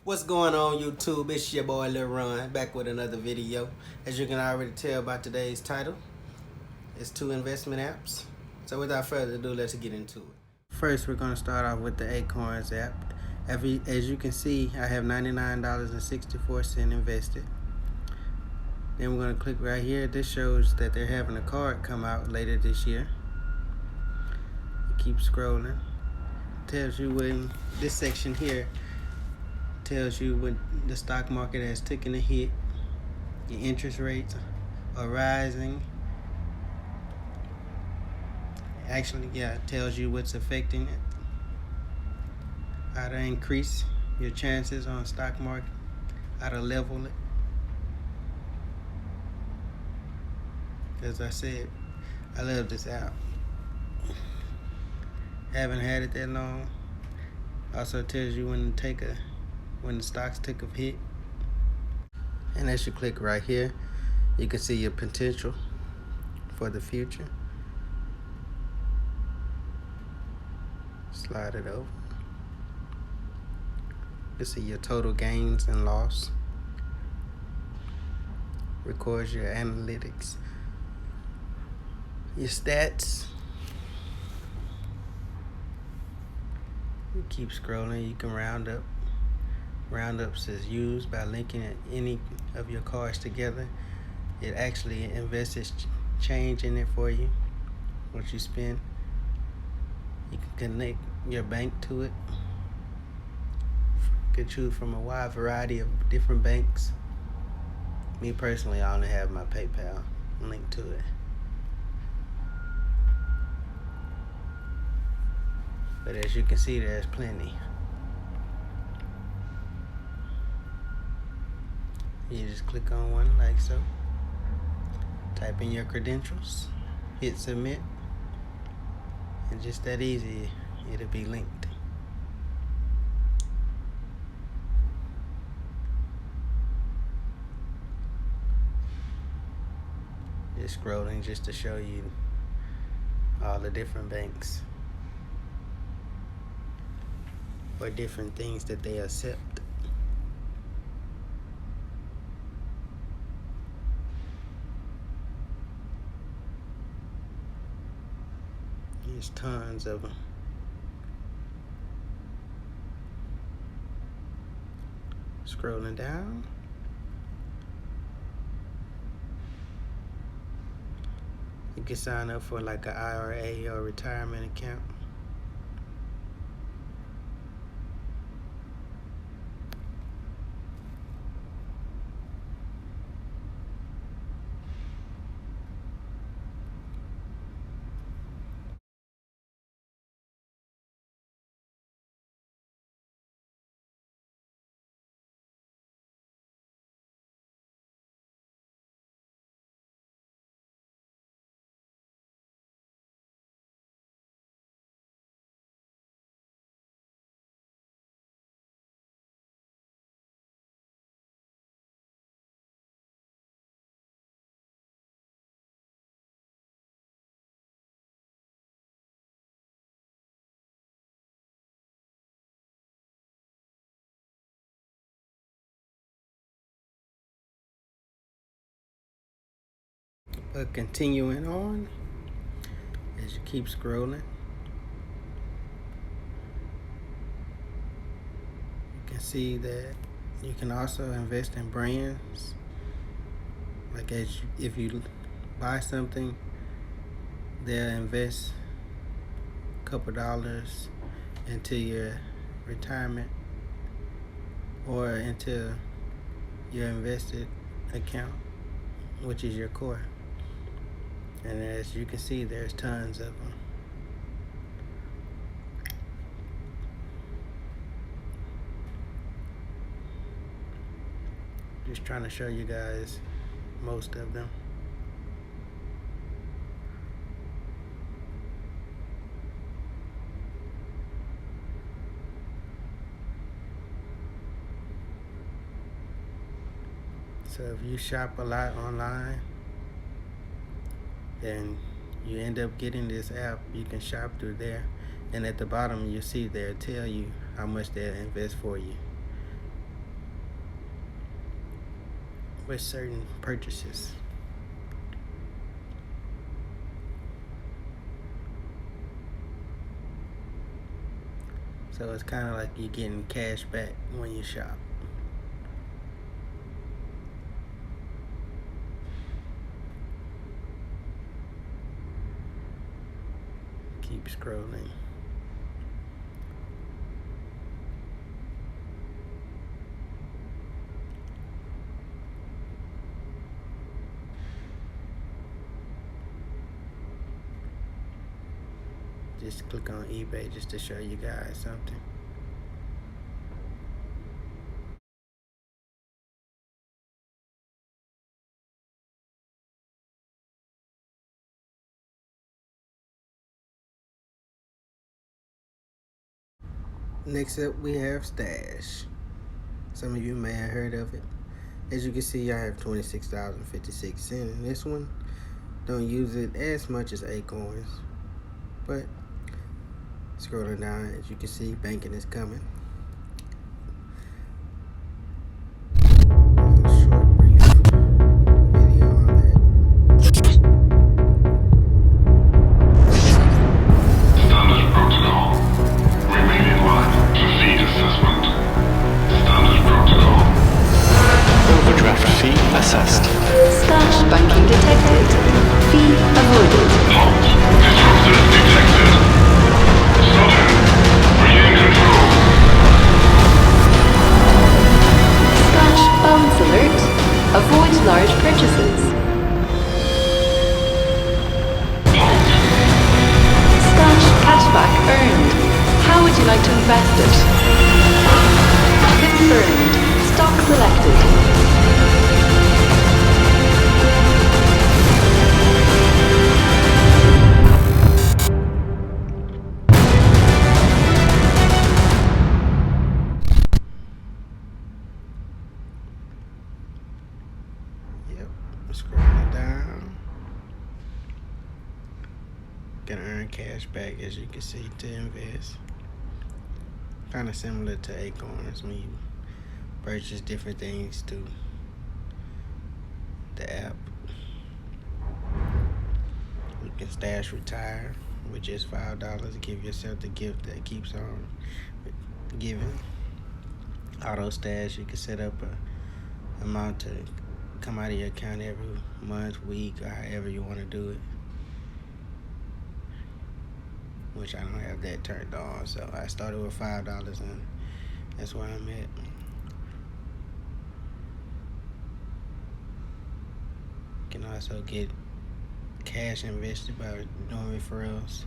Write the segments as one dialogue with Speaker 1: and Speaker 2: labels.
Speaker 1: What's going on YouTube? It's your boy Lil Ron back with another video. As you can already tell by today's title, it's 2 investment apps. So without further ado, let's get into it. First, we're going to start off with the Acorns app. As you can see, I have $99.64 invested. Then we're going to click right here. This shows that they're having a card come out later this year. Keep scrolling. Tells you when this section here tells you when the stock market has taken a hit, the interest rates are rising. Actually, it tells you what's affecting it, how to increase your chances on stock market, how to level it. As I said, I love this app. Haven't had it that long. Also tells you when the stocks took a hit. And as you click right here, you can see your potential for the future. Slide it over. You can see your total gains and loss. Records your analytics, your stats. You keep scrolling. You can round up. Roundups is used by linking any of your cards together. It actually invests change in it for you. Once you spend, you can connect your bank to it. You can choose from a wide variety of different banks. Me personally, I only have my PayPal linked to it. But as you can see, there's plenty. You just click on one like so. Type in your credentials, hit submit, and just that easy, it'll be linked. Just scrolling just to show you all the different banks or different things that they accept. There's tons of them. Scrolling down. You can sign up for like an IRA or retirement account. But continuing on, as you keep scrolling, you can see that you can also invest in brands. Like if you buy something, they'll invest a couple dollars into your retirement or into your invested account, which is your core. And as you can see, there's tons of them. Just trying to show you guys most of them. So if you shop a lot online, then you end up getting this app. You can shop through there, and at the bottom you see they'll tell you how much they'll invest for you. with certain purchases. So it's kind of like you're getting cash back when you shop. Keep scrolling. Just click on eBay just to show you guys something. Next up, we have Stash. Some of you may have heard of it. As you can see, I have $26.56 in this one. Don't use it as much as Acorns, but scrolling down, as you can see, banking is coming. Short, brief video on that.
Speaker 2: Standard protocol. Remain in line to feed assessment. Standard protocol.
Speaker 3: Overdraft fee assessed.
Speaker 4: Stash banking detected. Fee avoided.
Speaker 2: Halt. Disruptor detected. Sudden. Regain control.
Speaker 4: Stash bounce alert. Avoid large purchases.
Speaker 2: Halt.
Speaker 4: Stash cashback earned. How would you like to invest it? Confirmed. Stock selected.
Speaker 1: Yep, scrolling down. Gonna earn cash back, as you can see, to invest. Kind of similar to Acorns when you purchase different things to the app. You can stash retire, which is $5. Give yourself the gift that keeps on giving. Auto stash, you can set up a amount to come out of your account every month, week, or however you want to do it. Which I don't have that turned on, so I started with $5 and that's where I'm at. You can also get cash invested by doing referrals.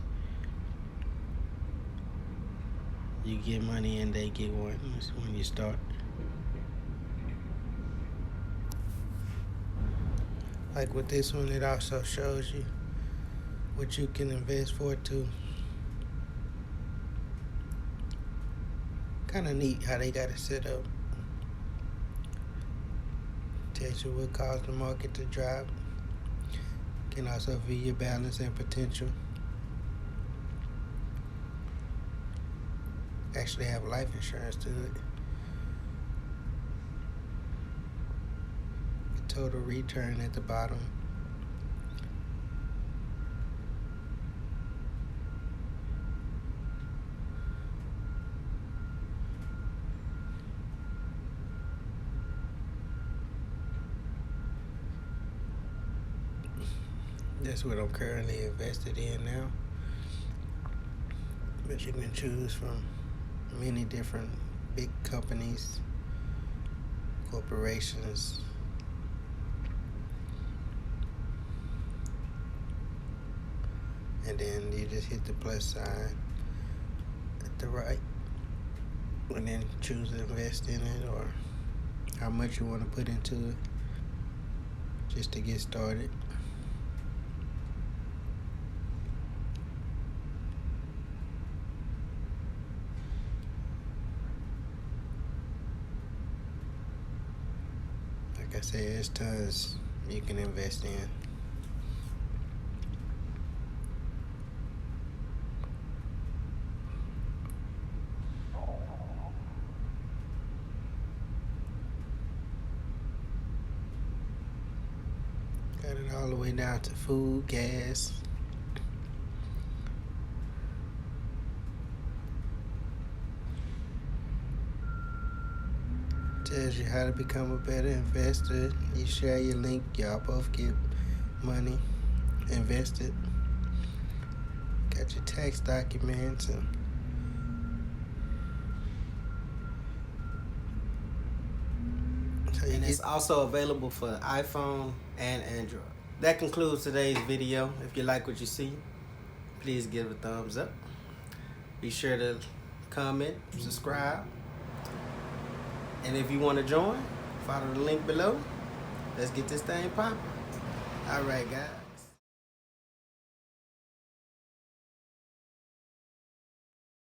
Speaker 1: You get money and they get one when you start. Like with this one, it also shows you what you can invest for too. Kind of neat how they got it set up. Tells you what caused the market to drop. Can also view your balance and potential. Actually have life insurance to it. Total return at the bottom. That's what I'm currently invested in now. But you can choose from many different big companies, corporations. And then you just hit the plus sign at the right. And then choose to invest in it or how much you want to put into it just to get started. Like I said, there's tons you can invest in. Got it all the way down to food, gas. Tells you how to become a better investor. You share your link, y'all both get money invested. Got your tax documents and it's also available for iPhone and Android. That concludes today's video. If you like what you see, please give a thumbs up. Be sure to comment, subscribe. And if you want to join, follow the link below. Let's get this thing popping. All right, guys.